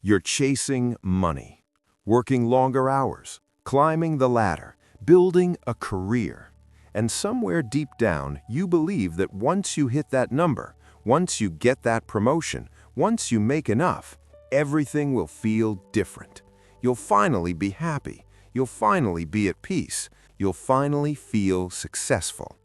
You're chasing money, working longer hours, climbing the ladder, building a career. And somewhere deep down, you believe that once you hit that number, once you get that promotion, once you make enough, everything will feel different. You'll finally be happy. You'll finally be at peace. You'll finally feel successful.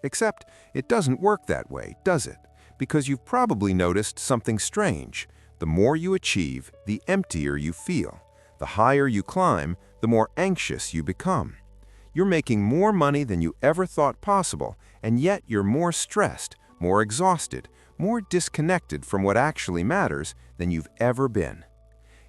Except it doesn't work that way, does it? Because you've probably noticed something strange. The more you achieve, the emptier you feel. The higher you climb, the more anxious you become. You're making more money than you ever thought possible, and yet you're more stressed, more exhausted, more disconnected from what actually matters than you've ever been.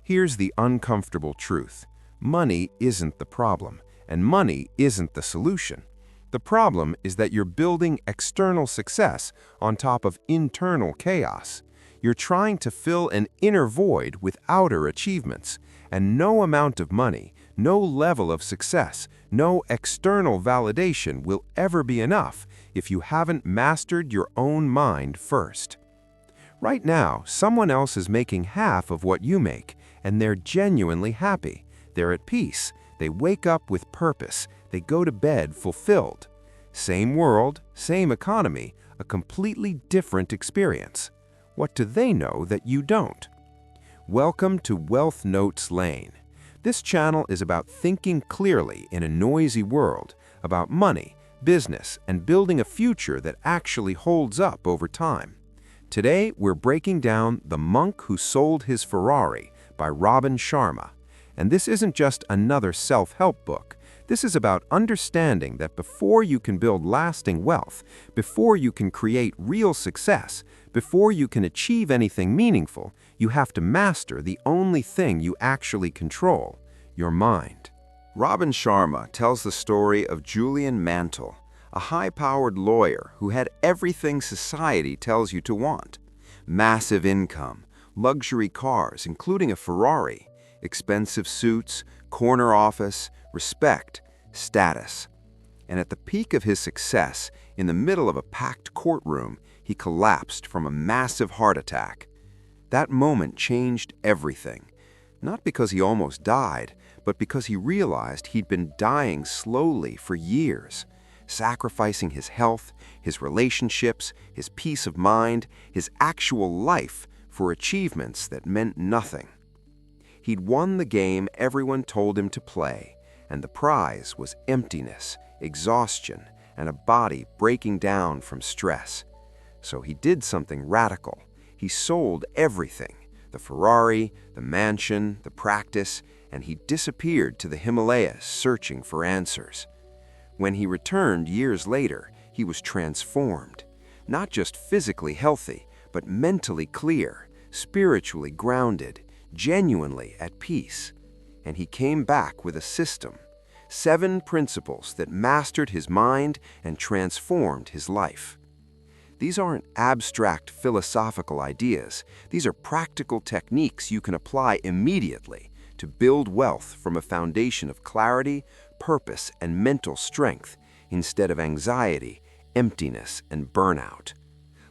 Here's the uncomfortable truth. Money isn't the problem, and money isn't the solution. The problem is that you're building external success on top of internal chaos. You're trying to fill an inner void with outer achievements, and no amount of money, no level of success, no external validation will ever be enough if you haven't mastered your own mind first. Right now, someone else is making half of what you make, and they're genuinely happy. They're at peace. They wake up with purpose. They go to bed fulfilled. Same world, same economy, a completely different experience. What do they know that you don't? Welcome to Wealth Notes Lane. This channel is about thinking clearly in a noisy world, about money, business, and building a future that actually holds up over time. Today, we're breaking down The Monk Who Sold His Ferrari by Robin Sharma. And this isn't just another self-help book. This is about understanding that before you can build lasting wealth, before you can create real success, before you can achieve anything meaningful, you have to master the only thing you actually control, your mind. Robin Sharma tells the story of Julian Mantle, a high-powered lawyer who had everything society tells you to want. Massive income, luxury cars, including a Ferrari, expensive suits, corner office, respect, status. And at the peak of his success, in the middle of a packed courtroom, he collapsed from a massive heart attack. That moment changed everything. Not because he almost died, but because he realized he'd been dying slowly for years, sacrificing his health, his relationships, his peace of mind, his actual life for achievements that meant nothing. He'd won the game everyone told him to play, and the prize was emptiness, exhaustion, and a body breaking down from stress. So he did something radical. He sold everything, the Ferrari, the mansion, the practice, and he disappeared to the Himalayas searching for answers. When he returned years later, he was transformed, not just physically healthy, but mentally clear, spiritually grounded, genuinely at peace. And he came back with a system, 7 principles that mastered his mind and transformed his life. These aren't abstract philosophical ideas. These are practical techniques you can apply immediately to build wealth from a foundation of clarity, purpose, and mental strength instead of anxiety, emptiness, and burnout.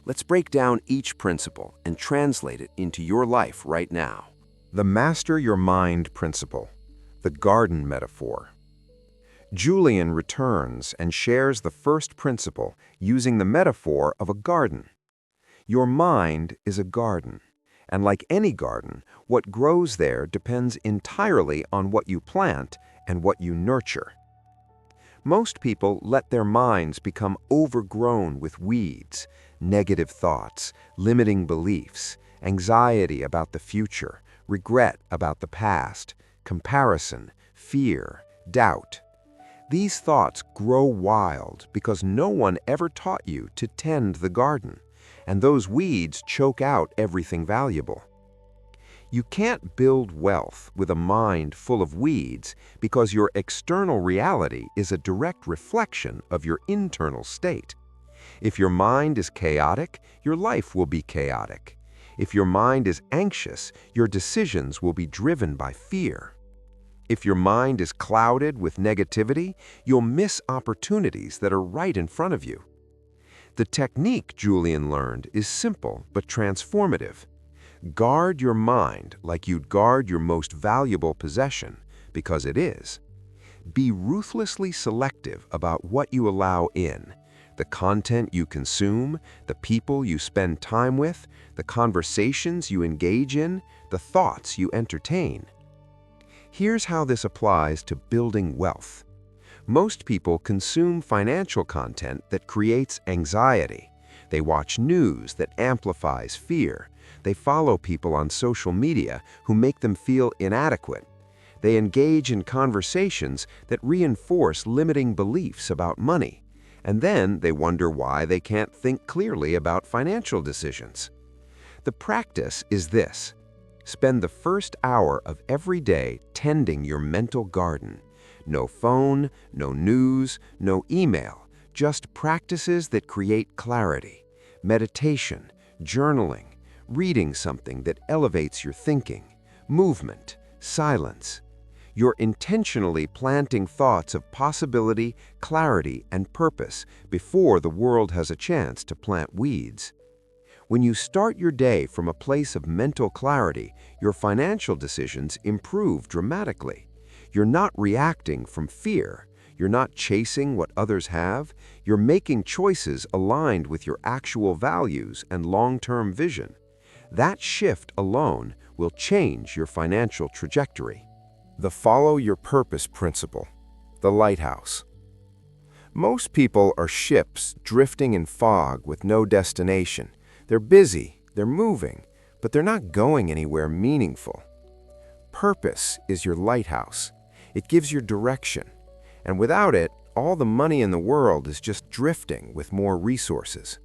Let's break down each principle and translate it into your life right now. The Master Your Mind Principle, the garden metaphor. Julian returns and shares the first principle using the metaphor of a garden. Your mind is a garden, and like any garden, what grows there depends entirely on what you plant and what you nurture. Most people let their minds become overgrown with weeds, negative thoughts, limiting beliefs, anxiety about the future, regret about the past, comparison, fear, doubt. These thoughts grow wild because no one ever taught you to tend the garden, and those weeds choke out everything valuable. You can't build wealth with a mind full of weeds because your external reality is a direct reflection of your internal state. If your mind is chaotic, your life will be chaotic. If your mind is anxious, your decisions will be driven by fear. If your mind is clouded with negativity, you'll miss opportunities that are right in front of you. The technique Julian learned is simple but transformative. Guard your mind like you'd guard your most valuable possession, because it is. Be ruthlessly selective about what you allow in. The content you consume, the people you spend time with, the conversations you engage in, the thoughts you entertain. Here's how this applies to building wealth. Most people consume financial content that creates anxiety. They watch news that amplifies fear. They follow people on social media who make them feel inadequate. They engage in conversations that reinforce limiting beliefs about money. And then they wonder why they can't think clearly about financial decisions. The practice is this. Spend the first hour of every day tending your mental garden. No phone, no news, no email, just practices that create clarity. Meditation, journaling, reading something that elevates your thinking, movement, silence. You're intentionally planting thoughts of possibility, clarity, and purpose before the world has a chance to plant weeds. When you start your day from a place of mental clarity, your financial decisions improve dramatically. You're not reacting from fear. You're not chasing what others have. You're making choices aligned with your actual values and long-term vision. That shift alone will change your financial trajectory. The follow your purpose principle, the lighthouse. Most people are ships drifting in fog with no destination. They're busy, they're moving, but they're not going anywhere meaningful. Purpose is your lighthouse. It gives you direction. And without it, all the money in the world is just drifting with more resources.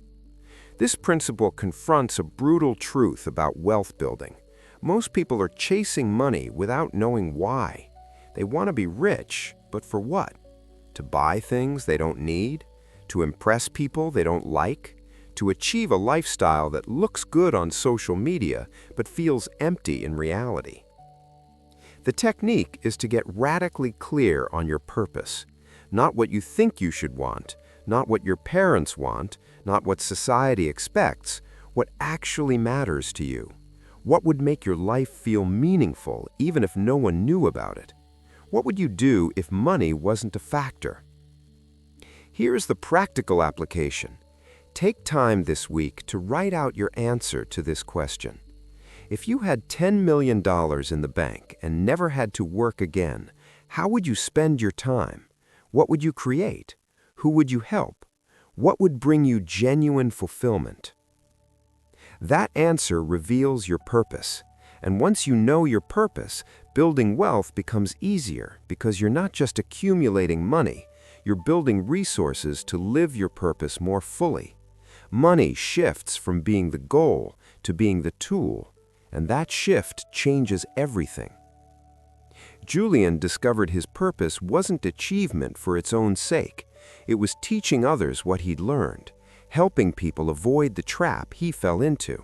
This principle confronts a brutal truth about wealth building. Most people are chasing money without knowing why. They want to be rich, but for what? To buy things they don't need? To impress people they don't like? To achieve a lifestyle that looks good on social media but feels empty in reality? The technique is to get radically clear on your purpose. Not what you think you should want, not what your parents want, not what society expects, what actually matters to you. What would make your life feel meaningful even if no one knew about it? What would you do if money wasn't a factor? Here's the practical application. Take time this week to write out your answer to this question. If you had $10 million in the bank and never had to work again, how would you spend your time? What would you create? Who would you help? What would bring you genuine fulfillment? That answer reveals your purpose. And once you know your purpose, building wealth becomes easier because you're not just accumulating money, you're building resources to live your purpose more fully. Money shifts from being the goal to being the tool, and that shift changes everything. Julian discovered his purpose wasn't achievement for its own sake. It was teaching others what he'd learned, helping people avoid the trap he fell into.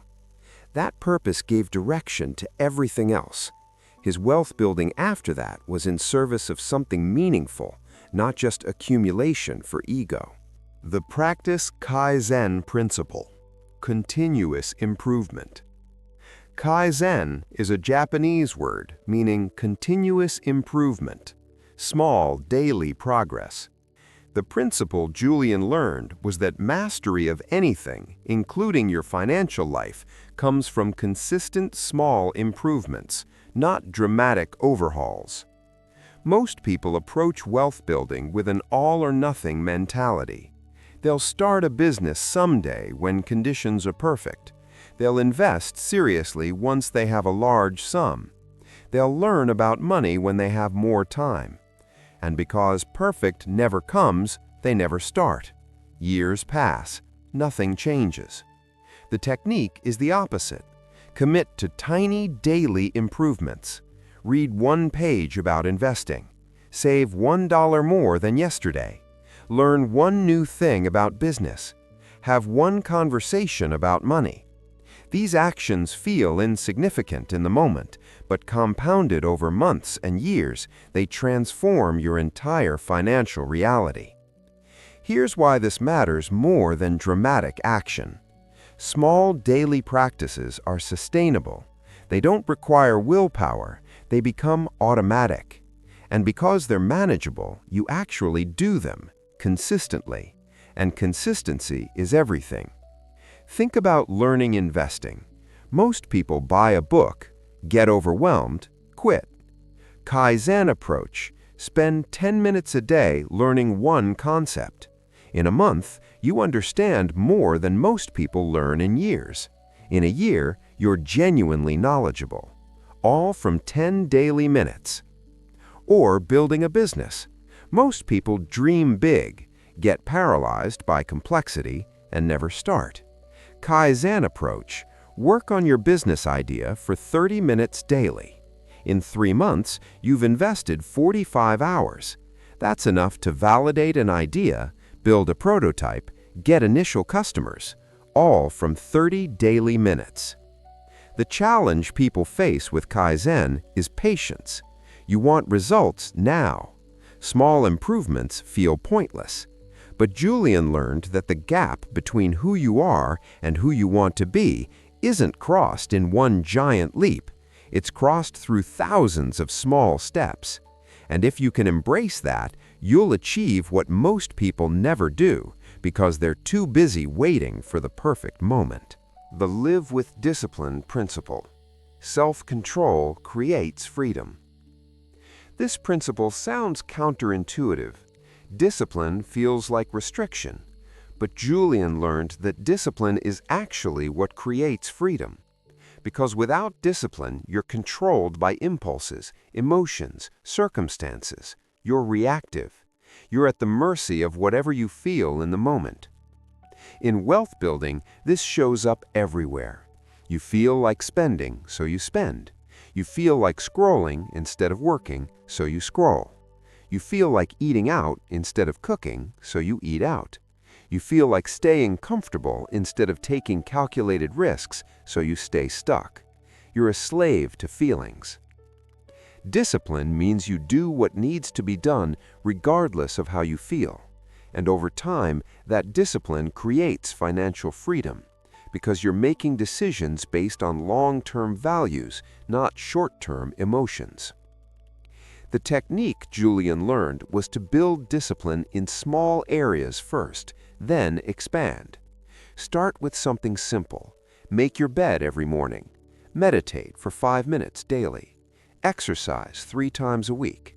That purpose gave direction to everything else. His wealth building after that was in service of something meaningful, not just accumulation for ego. The practice Kaizen principle, continuous improvement. Kaizen is a Japanese word meaning continuous improvement, small daily progress. The principle Julian learned was that mastery of anything, including your financial life, comes from consistent small improvements, not dramatic overhauls. Most people approach wealth building with an all-or-nothing mentality. They'll start a business someday when conditions are perfect. They'll invest seriously once they have a large sum. They'll learn about money when they have more time. And because perfect never comes, they never start. Years pass, nothing changes. The technique is the opposite. Commit to tiny daily improvements. Read one page about investing. Save $1 more than yesterday. Learn one new thing about business. Have one conversation about money. These actions feel insignificant in the moment, but compounded over months and years, they transform your entire financial reality. Here's why this matters more than dramatic action. Small daily practices are sustainable. They don't require willpower, they become automatic. And because they're manageable, you actually do them consistently. And consistency is everything. Think about learning investing. Most people buy a book, get overwhelmed, quit. Kaizen approach: spend 10 minutes a day learning one concept. In a month, you understand more than most people learn in years. In a year, you're genuinely knowledgeable. All from 10 daily minutes. Or building a business. Most people dream big, get paralyzed by complexity, and never start. Kaizen approach: work on your business idea for 30 minutes daily. In 3 months, you've invested 45 hours. That's enough to validate an idea, build a prototype, get initial customers, all from 30 daily minutes. The challenge people face with Kaizen is patience. You want results now. Small improvements feel pointless. But Julian learned that the gap between who you are and who you want to be isn't crossed in one giant leap. It's crossed through thousands of small steps. And if you can embrace that, you'll achieve what most people never do because they're too busy waiting for the perfect moment. The live with discipline principle. Self-control creates freedom. This principle sounds counterintuitive. Discipline feels like restriction. But Julian learned that discipline is actually what creates freedom. Because without discipline, you're controlled by impulses, emotions, circumstances. You're reactive. You're at the mercy of whatever you feel in the moment. In wealth building, this shows up everywhere. You feel like spending, so you spend. You feel like scrolling instead of working, so you scroll. You feel like eating out instead of cooking, so you eat out. You feel like staying comfortable instead of taking calculated risks, so you stay stuck. You're a slave to feelings. Discipline means you do what needs to be done regardless of how you feel. And over time, that discipline creates financial freedom because you're making decisions based on long-term values, not short-term emotions. The technique Julian learned was to build discipline in small areas first, then expand. Start with something simple. Make your bed every morning. Meditate for 5 minutes daily. Exercise 3 times a week.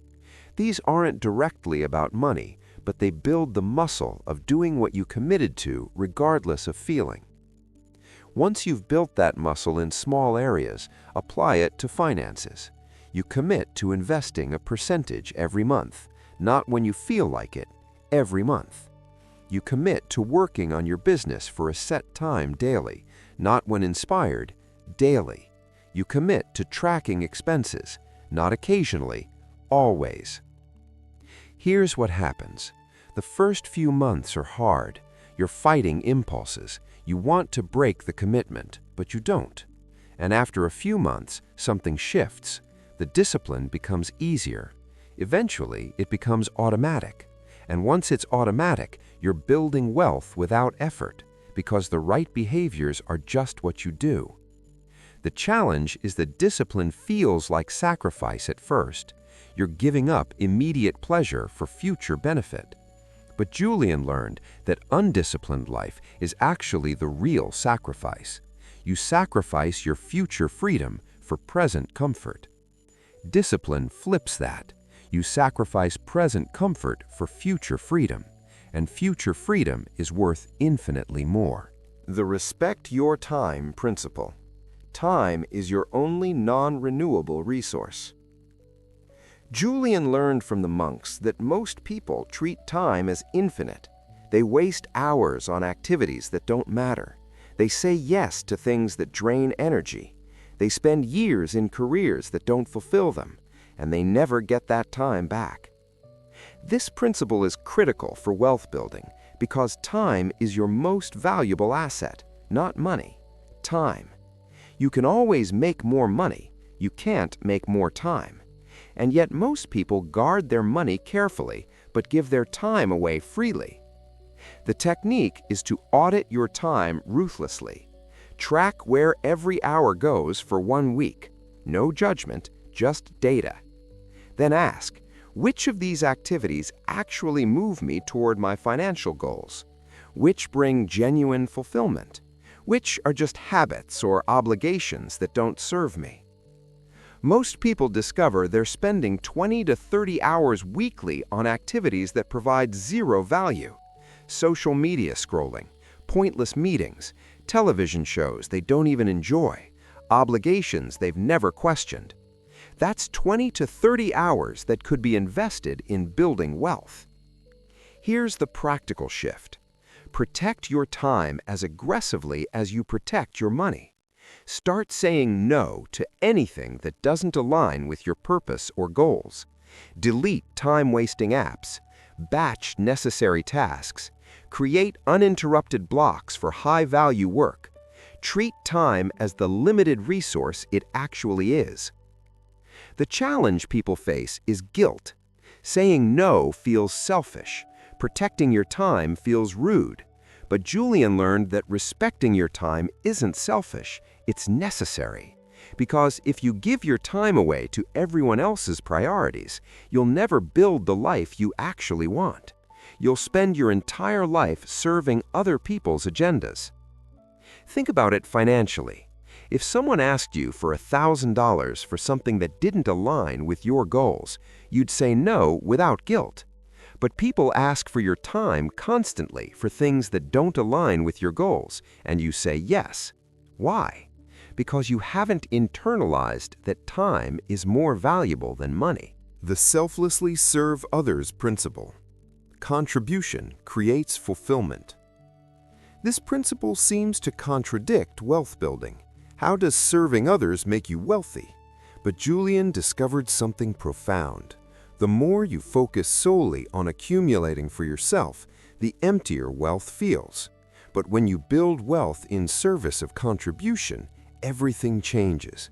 These aren't directly about money, but they build the muscle of doing what you committed to regardless of feeling. Once you've built that muscle in small areas, apply it to finances. You commit to investing a percentage every month, not when you feel like it, every month. You commit to working on your business for a set time daily, not when inspired, daily. You commit to tracking expenses, not occasionally, always. Here's what happens. The first few months are hard. You're fighting impulses. You want to break the commitment, but you don't. And after a few months, something shifts. The discipline becomes easier. Eventually, it becomes automatic. And once it's automatic, you're building wealth without effort because the right behaviors are just what you do. The challenge is that discipline feels like sacrifice at first. You're giving up immediate pleasure for future benefit. But Julian learned that undisciplined life is actually the real sacrifice. You sacrifice your future freedom for present comfort. Discipline flips that. You sacrifice present comfort for future freedom, and future freedom is worth infinitely more. The respect your time principle. Time is your only non-renewable resource. Julian learned from the monks that most people treat time as infinite. They waste hours on activities that don't matter. They say yes to things that drain energy. They spend years in careers that don't fulfill them, and they never get that time back. This principle is critical for wealth building because time is your most valuable asset, not money. Time. You can always make more money. You can't make more time. And yet most people guard their money carefully, but give their time away freely. The technique is to audit your time ruthlessly. Track where every hour goes for 1 week. No judgment, just data. Then ask, which of these activities actually move me toward my financial goals? Which bring genuine fulfillment? Which are just habits or obligations that don't serve me? Most people discover they're spending 20 to 30 hours weekly on activities that provide zero value. Social media scrolling, pointless meetings, television shows they don't even enjoy, obligations they've never questioned. That's 20 to 30 hours that could be invested in building wealth. Here's the practical shift. Protect your time as aggressively as you protect your money. Start saying no to anything that doesn't align with your purpose or goals. Delete time-wasting apps. Batch necessary tasks. Create uninterrupted blocks for high-value work. Treat time as the limited resource it actually is. The challenge people face is guilt. Saying no feels selfish. Protecting your time feels rude. But Julian learned that respecting your time isn't selfish, it's necessary. Because if you give your time away to everyone else's priorities, you'll never build the life you actually want. You'll spend your entire life serving other people's agendas. Think about it financially. If someone asked you for $1,000 for something that didn't align with your goals, you'd say no without guilt. But people ask for your time constantly for things that don't align with your goals, and you say yes. Why? Because you haven't internalized that time is more valuable than money. The selflessly serve others principle. Contribution creates fulfillment. This principle seems to contradict wealth building. How does serving others make you wealthy? But Julian discovered something profound. The more you focus solely on accumulating for yourself, the emptier wealth feels. But when you build wealth in service of contribution, everything changes.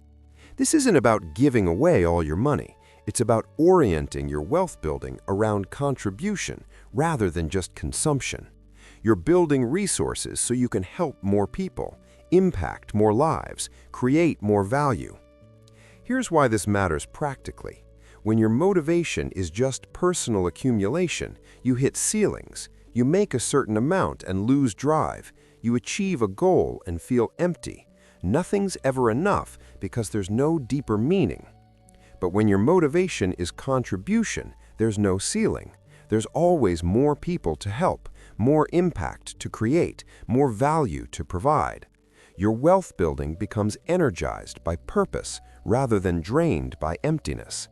This isn't about giving away all your money. It's about orienting your wealth building around contribution rather than just consumption. You're building resources so you can help more people, impact more lives, create more value. Here's why this matters practically. When your motivation is just personal accumulation, you hit ceilings, you make a certain amount and lose drive, you achieve a goal and feel empty. Nothing's ever enough because there's no deeper meaning. But when your motivation is contribution, there's no ceiling. There's always more people to help, more impact to create, more value to provide. Your wealth building becomes energized by purpose rather than drained by emptiness.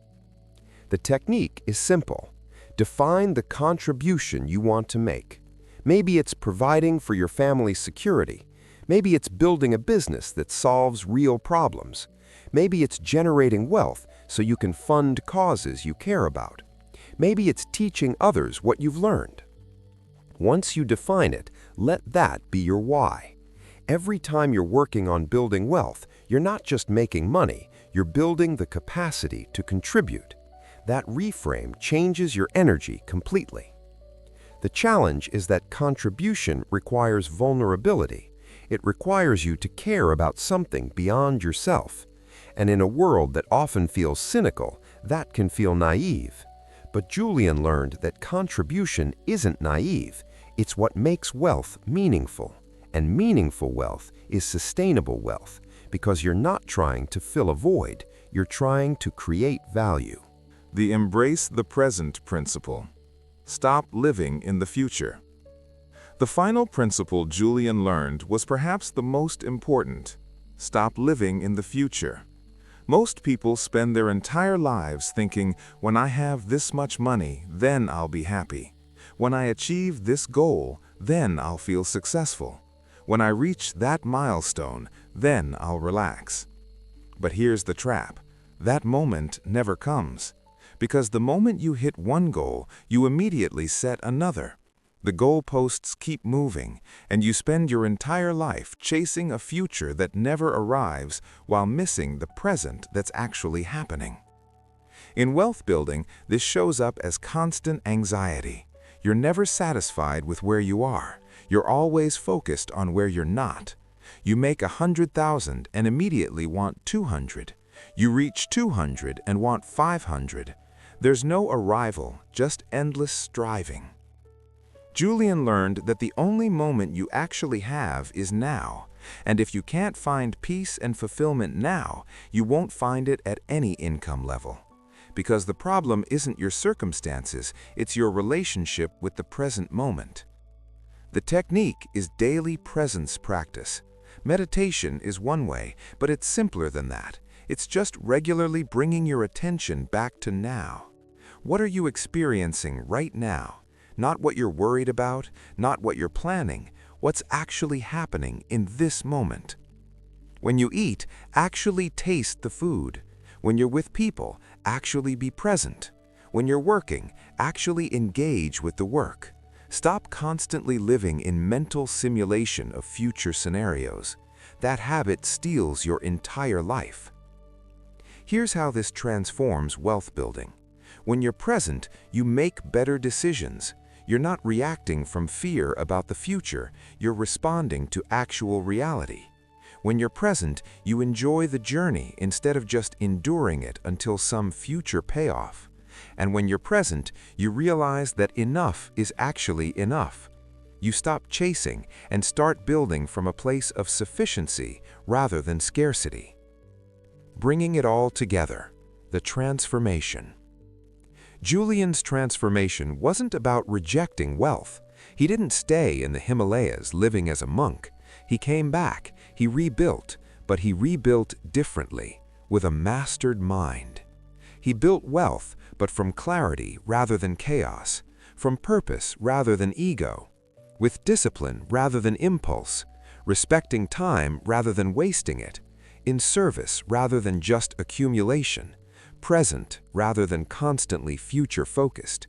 The technique is simple. Define the contribution you want to make. Maybe it's providing for your family's security. Maybe it's building a business that solves real problems. Maybe it's generating wealth so you can fund causes you care about. Maybe it's teaching others what you've learned. Once you define it, let that be your why. Every time you're working on building wealth, you're not just making money, you're building the capacity to contribute. That reframe changes your energy completely. The challenge is that contribution requires vulnerability. It requires you to care about something beyond yourself. And in a world that often feels cynical, that can feel naive. But Julian learned that contribution isn't naive. It's what makes wealth meaningful. And meaningful wealth is sustainable wealth because you're not trying to fill a void, you're trying to create value. The embrace the present principle. Stop living in the future. The final principle Julian learned was perhaps the most important. Stop living in the future. Most people spend their entire lives thinking, when I have this much money, then I'll be happy. When I achieve this goal, then I'll feel successful. When I reach that milestone, then I'll relax. But here's the trap. That moment never comes. Because the moment you hit one goal, you immediately set another. The goalposts keep moving, and you spend your entire life chasing a future that never arrives while missing the present that's actually happening. In wealth building, this shows up as constant anxiety. You're never satisfied with where you are. You're always focused on where you're not. You make 100,000 and immediately want 200. You reach 200 and want 500. There's no arrival, just endless striving. Julian learned that the only moment you actually have is now, and if you can't find peace and fulfillment now, you won't find it at any income level. Because the problem isn't your circumstances, it's your relationship with the present moment. The technique is daily presence practice. Meditation is one way, but it's simpler than that. It's just regularly bringing your attention back to now. What are you experiencing right now? Not what you're worried about, not what you're planning, what's actually happening in this moment. When you eat, actually taste the food. When you're with people, actually be present. When you're working, actually engage with the work. Stop constantly living in mental simulation of future scenarios. That habit steals your entire life. Here's how this transforms wealth building. When you're present, you make better decisions. You're not reacting from fear about the future, you're responding to actual reality. When you're present, you enjoy the journey instead of just enduring it until some future payoff. And when you're present, you realize that enough is actually enough. You stop chasing and start building from a place of sufficiency rather than scarcity. Bringing it all together, the transformation. Julian's transformation wasn't about rejecting wealth. He didn't stay in the Himalayas living as a monk. He came back, he rebuilt, but he rebuilt differently, with a mastered mind. He built wealth, but from clarity rather than chaos, from purpose rather than ego, with discipline rather than impulse, respecting time rather than wasting it, in service rather than just accumulation, present rather than constantly future-focused.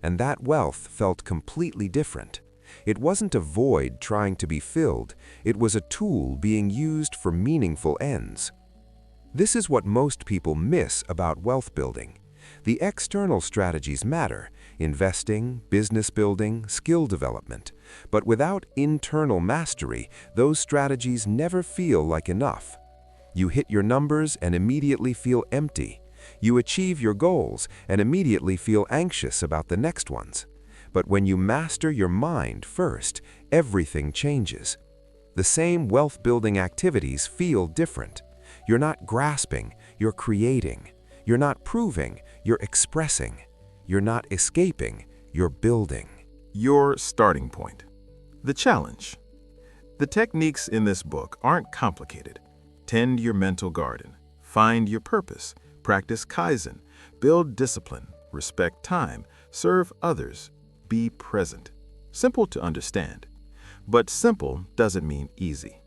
And that wealth felt completely different. It wasn't a void trying to be filled, it was a tool being used for meaningful ends. This is what most people miss about wealth building. The external strategies matter, investing, business building, skill development. But without internal mastery, those strategies never feel like enough. You hit your numbers and immediately feel empty. You achieve your goals and immediately feel anxious about the next ones. But when you master your mind first, everything changes. The same wealth-building activities feel different. You're not grasping, you're creating. You're not proving, you're expressing. You're not escaping, you're building. Your starting point. The challenge. The techniques in this book aren't complicated. Tend your mental garden. Find your purpose. Practice Kaizen. Build discipline. Respect time. Serve others. Be present. Simple to understand. But simple doesn't mean easy.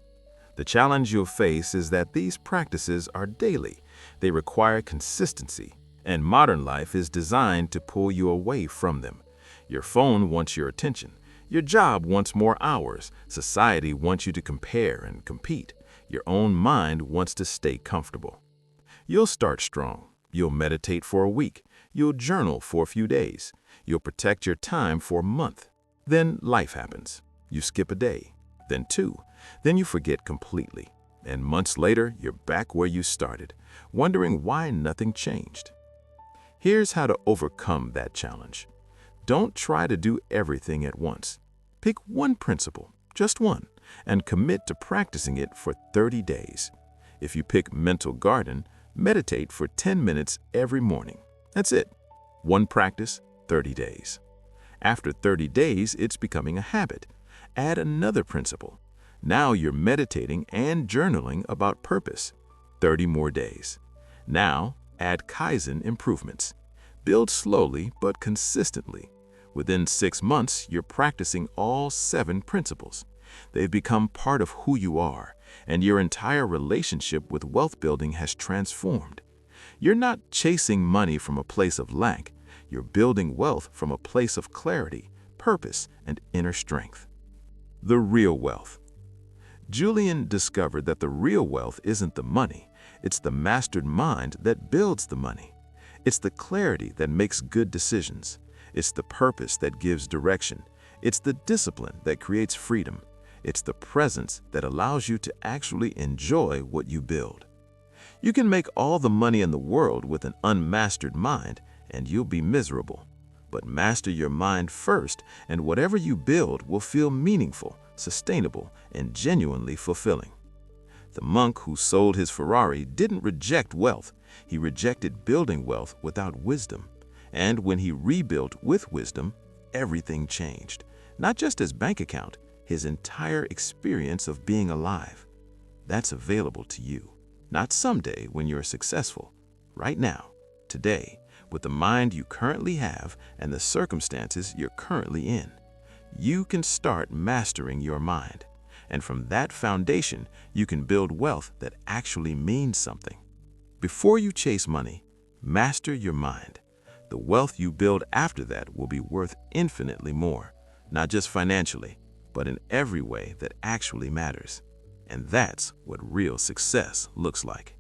The challenge you'll face is that these practices are daily. They require consistency, and modern life is designed to pull you away from them. Your phone wants your attention. Your job wants more hours. Society wants you to compare and compete. Your own mind wants to stay comfortable. You'll start strong. You'll meditate for a week. You'll journal for a few days. You'll protect your time for a month. Then life happens. You skip a day, then two. Then you forget completely. And months later, you're back where you started, wondering why nothing changed. Here's how to overcome that challenge. Don't try to do everything at once. Pick one principle, just one, and commit to practicing it for 30 days. If you pick mental garden, meditate for 10 minutes every morning. That's it. One practice, 30 days. After 30 days, it's becoming a habit. Add another principle. Now you're meditating and journaling about purpose. 30 more days. Now, add Kaizen improvements. Build slowly but consistently. Within 6 months, you're practicing all 7 principles. They've become part of who you are, and your entire relationship with wealth building has transformed. You're not chasing money from a place of lack. You're building wealth from a place of clarity, purpose, and inner strength. The real wealth. Julian discovered that the real wealth isn't the money, it's the mastered mind that builds the money. It's the clarity that makes good decisions. It's the purpose that gives direction. It's the discipline that creates freedom. It's the presence that allows you to actually enjoy what you build. You can make all the money in the world with an unmastered mind, and you'll be miserable. But master your mind first, and whatever you build will feel meaningful, sustainable, and genuinely fulfilling. The monk who sold his Ferrari didn't reject wealth. He rejected building wealth without wisdom. And when he rebuilt with wisdom, everything changed. Not just his bank account, his entire experience of being alive. That's available to you. Not someday when you're successful. Right now, today, with the mind you currently have and the circumstances you're currently in. You can start mastering your mind. And from that foundation, you can build wealth that actually means something. Before you chase money, master your mind. The wealth you build after that will be worth infinitely more, not just financially, but in every way that actually matters. And that's what real success looks like.